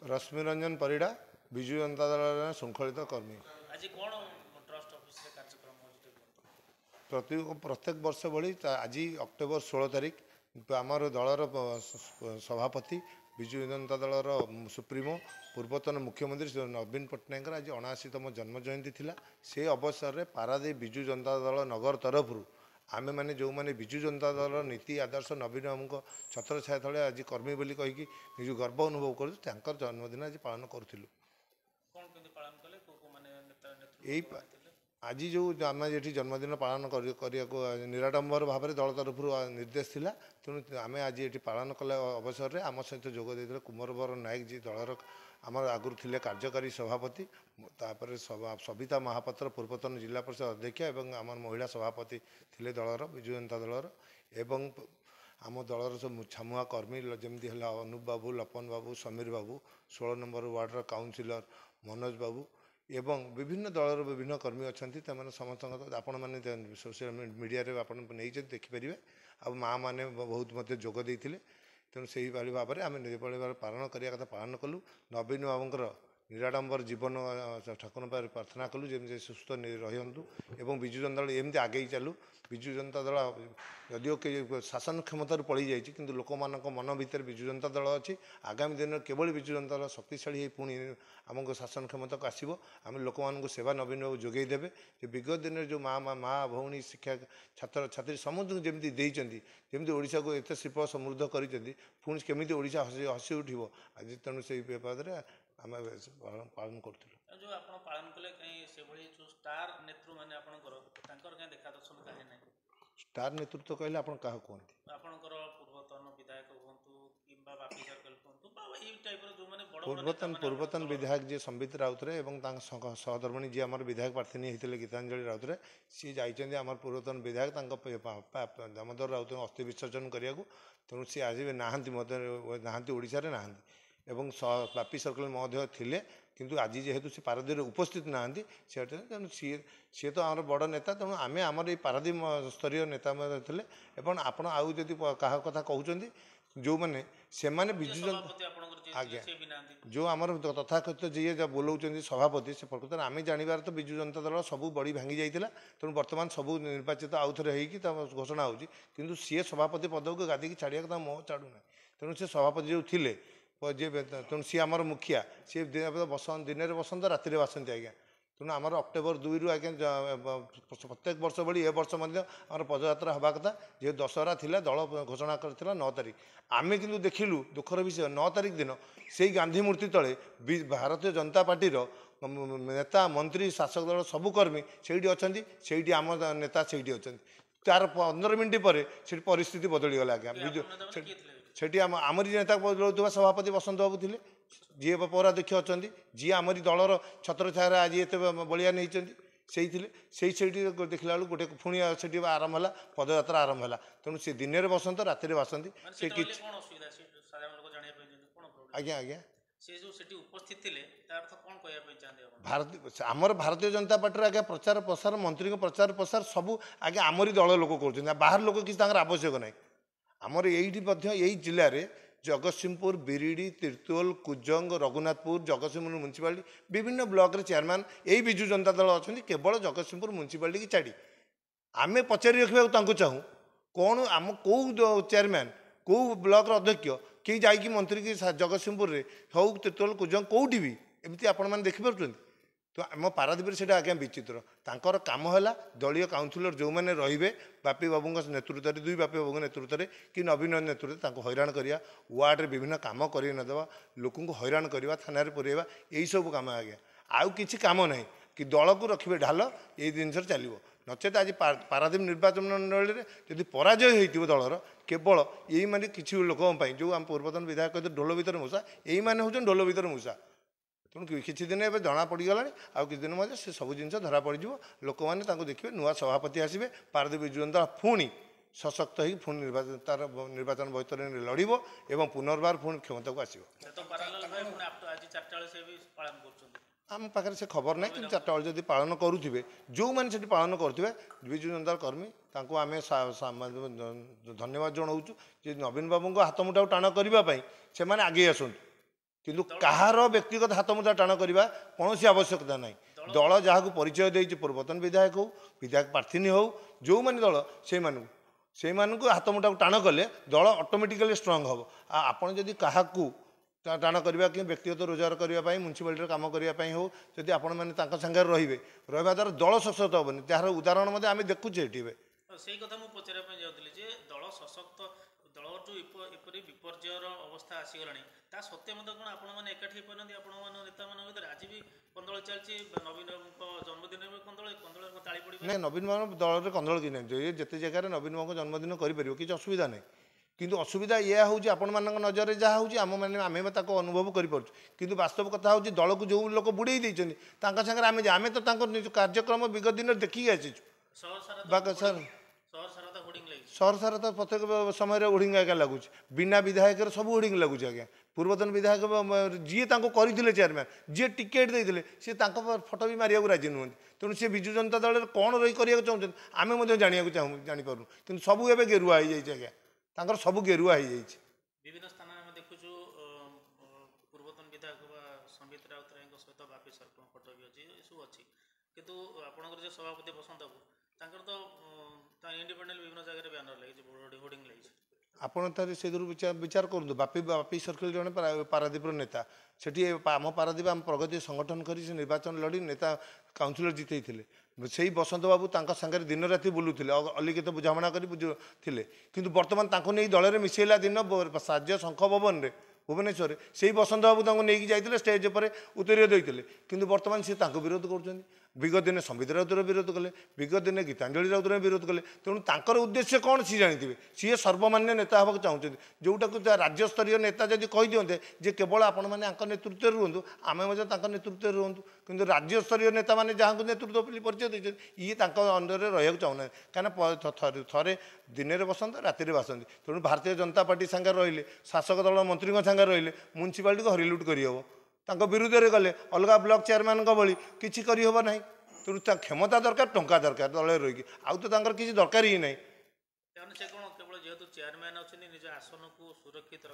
रश्मि रंजन परिडा विजु जनता दल शृंखलित कर्मी। आज कौन ट्रस्ट ऑफिस रे कार्यक्रम होची प्रत्येक वर्ष भली आज अक्टोबर 16 तारिख आमर दलर सभापति विजु जनता दलर सुप्रीमो पूर्वतन मुख्यमंत्री श्री नवीन पट्टनायक आज 79तम जन्म जयंती थिला। से अवसर में पारादीप विजु जनता दल नगर तरफ आमे माने जो माने विजु जनता दल नीति आदर्श नवीन बाबू छत्र छाया तले आज कर्मी बोली कहीकि निज गर्व अनुभव कर जन्मदिन आज पालन करूँ। कौन केंदे पालन कले को माने नेता नेतृत्व आज जो आम ये जन्मदिन पालन करने निराडंबर भाव में दल तरफ निर्देश थिला। तेणु आम आज ये पालन कले अवसर में आम सहित जोग देते कुमरवर नायक जी दलर आम आगुरी थे कार्यकारी सभापति तापर सविता महापात्र पूर्वतन जिला परिषद अध्यक्ष एवं आम महिला सभापति थे दलर विजु जनता दलर एवं आम दलर सब छामुआ कर्मी जमी है अनुप बाबू लपन बाबू समीर बाबू 16 नंबर वार्डर काउनसिलर मनोज बाबू एवं विभिन्न दलर विभिन्न कर्मी अच्छा समस्त आपण मैंने सोशल मीडिया नहीं देखिपारे आ माँ मैंने बहुत मत जोग देते। तेणु से भाई भाव में आम भाव पालन करने कथा पालन कलु। नवीन बाबूर निराडंबर जीवन ठाकुर पाखे प्रार्थना कलु जमी सुस्थ रही एवं विजु जनता दल एमती आगे चलू। विजु जनता दल यदिओ शासन क्षमतार पड़ जाए कि लोक मन भर विजु जनता दल अच्छी आगामी दिन केवल विजु जनता दल शक्तिशाली पुणी आमको शासन क्षमता को आसो आम लोक सेवा नवीन बाबू जोगे देवे। विगत दिन जो माँ भौणी शिक्षा छात्र छात्री समस्त जमी जमी ओडिशा को एत शिल्प समृद्ध कर पुणी केमी ओडिशा हसी उठो आज। तेणु से बाबद आम पालन करूँ। जो आपण पालन कले कहीं से भली जो स्टार नेतृत्व माने आपनकर तांकर कहीं देखा दर्शन काहे नै स्टार नेतृत्व कहले आपण काहा कोनती आपनकर पूर्वतन विधायक होंतु किंबा बापी सर्कल होंतु बा ई टाइप रो जो माने बड़ पूर्वतन विधायक जी संबित राउतरे एवं सहधर्मणी जी आमर विधायक प्रार्थी होते गीतांजलि राउतरे सी जाइछन्ती आमर पूर्वतन विधायक दामोदर राउत अस्थि विसर्जन करिया को। तेणु सी आज नहांती मत नहांती ओडिशा रे नहांती एवं बापी सर्कल महोदय थिले किंतु आज जेहेतु सी पारादीप उपस्थित नहांती से तेणु सी तो आम बड़ नेता। तेणु आम आमर ये पारादीप स्तरीय नेता थे एवं आपण आउ जदि क्या कथा कहते जो मैंने से विजु जनता आज्ञा जो आमर तथाकथित जी बोलाऊँ सभापति से प्रकृत आम जानवर तो विजु जनता दल सब बड़ी भांगी जाता। तेणु बर्तमान सब निर्वाचित आउ थे घोषणा हो कि सी सभापति पद को गादी छाड़ा कथा मोह छाड़ूना। तेणु से सभापति जो थे जे तेणु सी आमर मुखिया सी बसंत दिन में बसंत राति बासंती आज्ञा। तेणु आमर अक्टोबर 2 रु आज्ञा प्रत्येक वर्ष भली ए वर्ष आम पदयात्रा हवा कथा जे दशहरा थिला दल घोषणा करथिला 9 तारिख। आमे किंतु देखिलु दुखर विषय 9 तारिख दिन से गांधी मूर्ति तले भारतीय जनता पार्टी नेता मंत्री शासक दल सबु कर्मी से अच्छा से आम नेता से अच्छा तार 15 मिनट पर से परिस्थिति बदलीगला आज्ञा। सेठी आमरी नेता बदलुवा सभापति बसंत बाबू थे जी पौराध्यक्ष अच्छा जी आमरी दलर छत्र छाया आज ये बलिया नहीं से देखला बेलू गोटे पुणी से आरंभ है पदयात्रा आरंभ है। तेणु से दिन में बसंत राति बासंती से आज्ञा आज्ञा भारत आमर भारतीय जनता पार्टी आज्ञा प्रचार प्रसार मंत्री प्रचार प्रसार सबू आज्ञा आमरी दल लोक कर बाहर लोक किसी आवश्यक ना। आमर यही जिले में जगतसिंहपुर बिरिडी तिर्तोल कुजंग रघुनाथपुर जगतसिंहपुर म्यूनिसिपालिटी विभिन्न ब्लॉक रे चेयरमैन यही विजु जनता दल अच्छा केवल जगतसिंहपुर म्यूनिसिपालिटी की छाड़ी आम पचारि रखा चाहूँ कौन आम कौ चेयरमैन कौ ब्लॉक अध्यक्ष कि जाकि मंत्री की जगतसिंहपुर में हौ तिर्तोल कुजंग कौटी भी एमती आपण मैंने देखिपुर। तो आम पारादीप से आज्ञा विचित्र तांकर काम है दलीय काउनसिलर जो मैंने रे बापी बाबू नेतृत्व में 2 बापी बाबू नेतृत्व में कि नवीन नेतृत्व हैरान करिया वार्ड रे विभिन्न काम कर नदेवा लोक हैरान करवा थाना पुरेवा यही सब काम आज्ञा आउ किसी काम ना कि दल को रखिए ढाल ये जिन चलो नचेत आज पारादीप निर्वाचन मंडल में जब पराजय हो दलर केवल यही मैंने किसी लोक जो आम पूर्वतन विधायक कहते ढोल भर मूषा यही मैंने हूँ ढोल भर मूषा। तेणु किसी दिन एवं जना पड़गला आउ कि दिन मध्य से सब जिन धरा पड़ लोक मैंने देखिए नुआ सभापति आसवे पारादीप विजु जनता पुणी सशक्त हो पुणी निर्वाचन बैतरणी लड़ और पुनर्बार पुणी क्षमता को आसो। आम पाखे से खबर ना कि 4टा बेले जब पालन करुवे जो मैंने पालन करुवे विजु जनता कर्मी आम धन्यवाद जनाऊँ नवीन बाबू हाथ मुठा टाण करने से आगे आसतु। କିନ୍ତୁ କାହାର ବ୍ୟକ୍ତିଗତ ହାତମୁଠା ଟାଣ କରିବା କୌଣସି ଆବଶ୍ୟକତା ନାହିଁ। ଦଳ ଯାହାକୁ ପରିଚୟ ଦେଇଛି ପୂର୍ବତନ ବିଧାୟକ ହଉ ବିଧାୟକ ପ୍ରାର୍ଥିନୀ ହଉ ଯେଉଁମାନେ ଦଳ ସେଇମାନଙ୍କୁ ହାତମୁଠାକୁ ଟାଣ କଲେ ଦଳ ଅଟୋମେଟିକାଲି ଷ୍ଟ୍ରଙ୍ଗ ହେବ। ଆଉ ଆପଣ ଯଦି କାହାକୁ ଟାଣ କରିବା କି ବ୍ୟକ୍ତିଗତ ରୋଜଗାର କରିବା ପାଇଁ ମ୍ୟୁନିସିପାଲିଟିର କାମ କରିବା ପାଇଁ ହଉ ଯଦି ଆପଣମାନେ ତାଙ୍କ ସାଙ୍ଗରେ ରହିବା ଦ୍ୱାରା ଦଳ ସଶକ୍ତ ହେବନି। ଯାହାର ଉଦାହରଣ ମଧ୍ୟ ଆମେ ଦେଖୁଛେ ଏଠି ଏବେ। ସେଇ କଥା ମୁଁ ପଚାରିବା ପାଇଁ ଯାଉଥିଲି ଯେ ଦଳ ସଶକ୍ତ ଦଳ ଯେଉଁ ଏପରି ବିପର୍ଯ୍ୟୟର ଅବସ୍ଥା ଆସିଗଲାଣି ତା ସତ୍ତ୍ୱେ ମଧ୍ୟ କ'ଣ ଆପଣମାନେ ଏକାଠି ହେଇପାରୁନାହାନ୍ତି ଆପଣମାନଙ୍କ ନେତାମାନଙ୍କ ଭିତରେ? ଆଜି ବି କନ୍ଦଳ ଚାଲିଛି, ନବୀନଙ୍କ ଜନ୍ମଦିନରେ ବି କନ୍ଦଳ ତାଳି ପଡ଼ିବେ। ନାଇଁ, ନବୀନ ବାବୁ ଦଳରେ କନ୍ଦଳ କି ନାହିଁ, ଯେତେ ଜାଗାରେ ନବୀନ ବାବୁଙ୍କ ଜନ୍ମଦିନ କରିପାରିବ କିଛି ଅସୁବିଧା ନାହିଁ। କିନ୍ତୁ ଅସୁବିଧା ଏଇଆ ହେଉଛି ଆପଣମାନଙ୍କ ନଜରରେ ଯାହା ହେଉଛି ଆମେ ତାକୁ ଅନୁଭବ କରିପାରୁଛୁ। କିନ୍ତୁ ବାସ୍ତବ କଥା ହେଉଛି ଦଳକୁ ଯେଉଁ ଲୋକ ବୁଡ଼େଇ ଦେଇଛନ୍ତି ତାଙ୍କ ସାଙ୍ଗରେ ଆମେ ତ ତାଙ୍କ ନିଜ କାର୍ଯ୍ୟକ୍ରମ ବିଗତ ଦିନରେ ଦେଖିକି ଆସିଛୁ। ସହର ସାରା ତ ପ୍ରତ୍ୟେକ ସମୟରେ ହୋର୍ଡିଂ ଆଜ୍ଞା ଲାଗୁଛି, ବିନା ବିଧାୟକର ସବୁ ହୋର୍ଡିଂ ଲାଗୁଛି ଆଜ୍ଞା। ପୂର୍ବତନ ବିଧାୟକ ଯିଏ ତାଙ୍କୁ କରିଥିଲେ ଚେୟାରମ୍ୟାନ୍, ଯିଏ ଟିକେଟ୍ ଦେଇଥିଲେ ସିଏ ତାଙ୍କ ଫଟୋ ବି ମାରିବାକୁ ରାଜି ନୁହନ୍ତି। ତେଣୁ ସେ ବିଜୁ ଜନତା ଦଳରେ କ'ଣ କରିବାକୁ ଚାହୁଁଛନ୍ତି ଆମେ ମଧ୍ୟ ଜାଣିବାକୁ ଜାଣିପାରୁନୁ। କିନ୍ତୁ ସବୁ ଏବେ ଗେରୁଆ ହେଇଯାଇଛି ଆଜ୍ଞା, ତାଙ୍କର ସବୁ ଗେରୁଆ ହେଇଯାଇଛି। ବିଭିନ୍ନ ସ୍ଥାନରେ ଆମେ ଦେଖୁଛୁ ପୂର୍ବତନ ବିଧାୟକ ବା ସମ୍ବିତ ରାଉତରାୟଙ୍କ ସହିତ ବାପି ସରକାରଙ୍କ ଫଟୋ ବି ଅଛି, ଏସବୁ ଅଛି। କିନ୍ତୁ ଆପଣଙ୍କର ଯେ ସଭାପତି ବସନ୍ତ ବାବୁ ତାଙ୍କର ତ ଇଣ୍ଡିପେଣ୍ଡେଣ୍ଟ ବିଭିନ୍ନ ଜାଗାରେ ବ୍ୟାନର ଲାଗିଛି, ହୋର୍ଡିଂ ଲାଗିଛି। ଆପଣ ତାହେଲେ ସେଥିରୁ ବିଚାର କରନ୍ତୁ। ବାପି ସର୍କିଲ ଜଣେ ପାରାଦୀପର ନେତା, ସେଠି ଆମ ପାରାଦୀପ ଆମ ପ୍ରଗତି ସଂଗଠନ କରି ସେ ନିର୍ବାଚନ ଲଢ଼ି ନେତା କାଉନସିଲର ଜିତେଇଥିଲେ। ସେଇ ବସନ୍ତ ବାବୁ ତାଙ୍କ ସାଙ୍ଗରେ ଦିନ ରାତି ବୁଲୁଥିଲେ, ଅଲିଖିତ ବୁଝାମଣା କରି ଥିଲେ। କିନ୍ତୁ ବର୍ତ୍ତମାନ ତାଙ୍କୁ ନେଇ ଦଳରେ ମିଶାଇଲା ଦିନ ସାଜ୍ୟ ଶଙ୍ଖ ଭବନରେ ଭୁବନେଶ୍ୱରରେ ସେଇ ବସନ୍ତ ବାବୁ ତାଙ୍କୁ ନେଇକି ଯାଇଥିଲେ, ଷ୍ଟେଜ୍ ଉପରେ ଉତ୍ତରୀୟ ଦେଇଥିଲେ। କିନ୍ତୁ ବର୍ତ୍ତମାନ ସେ ତାଙ୍କୁ ବିରୋଧ କରୁଛନ୍ତି। ବିଗତ ଦିନେ ସମ୍ବିତ ରାଉତରାୟ ବିରୋଧ କଲେ, ବିଗତ ଦିନେ ଗୀତାଞ୍ଜଳି ରାଉତରାୟ ବିରୋଧ କଲେ। ତେଣୁ ତାଙ୍କର ଉଦ୍ଦେଶ୍ୟ କ'ଣ ସିଏ ଜାଣିଥିବେ। ସିଏ ସର୍ବମାନ୍ୟ ନେତା ହେବାକୁ ଚାହୁଁଛନ୍ତି, ଯେଉଁଟାକୁ ରାଜ୍ୟସ୍ତରୀୟ ନେତା ଯଦି କହିଦିଅନ୍ତେ ଯେ କେବଳ ଆପଣମାନେ ଆଙ୍କ ନେତୃତ୍ୱରେ ରୁହନ୍ତୁ, ଆମେ ମଧ୍ୟ ତାଙ୍କ ନେତୃତ୍ୱରେ ରୁହନ୍ତୁ। କିନ୍ତୁ ରାଜ୍ୟସ୍ତରୀୟ ନେତାମାନେ ଯାହାଙ୍କୁ ନେତୃତ୍ୱ ବୋଲି ପରିଚୟ ଦେଇଛନ୍ତି ଇଏ ତାଙ୍କ ଅଣ୍ଡରରେ ରହିବାକୁ ଚାହୁଁନାହାନ୍ତି। କାହିଁକିନା ଥରେ ଦିନରେ ବସନ୍ତି ରାତିରେ ବାସନ୍ତି। ତେଣୁ ଭାରତୀୟ ଜନତା ପାର୍ଟି ସାଙ୍ଗରେ ରହିଲେ, ଶାସକ ଦଳ ମନ୍ତ୍ରୀଙ୍କ ସାଙ୍ଗରେ ରହିଲେ ମ୍ୟୁନିସିପାଲିଟିକୁ ହରିଲୁଟ୍ କରିହେବ। ତାଙ୍କ ବିରୁଦ୍ଧରେ ଗଲେ ଅଲଗା ବ୍ଲକ ଚେୟାରମ୍ୟାନଙ୍କ ଭଳି କିଛି କରିହେବ ନାହିଁ। ତେଣୁ ତା କ୍ଷମତା ଦରକାର, ଟଙ୍କା ଦରକାର ଦଳରେ ରହିକି, ଆଉ ତ ତାଙ୍କର କିଛି ଦରକାର ହିଁ ନାହିଁ। ସେ କ'ଣ କେବଳ ଯେହେତୁ ଚେୟାରମ୍ୟାନ୍ ଅଛନ୍ତି ନିଜ ଆସନକୁ ସୁରକ୍ଷିତ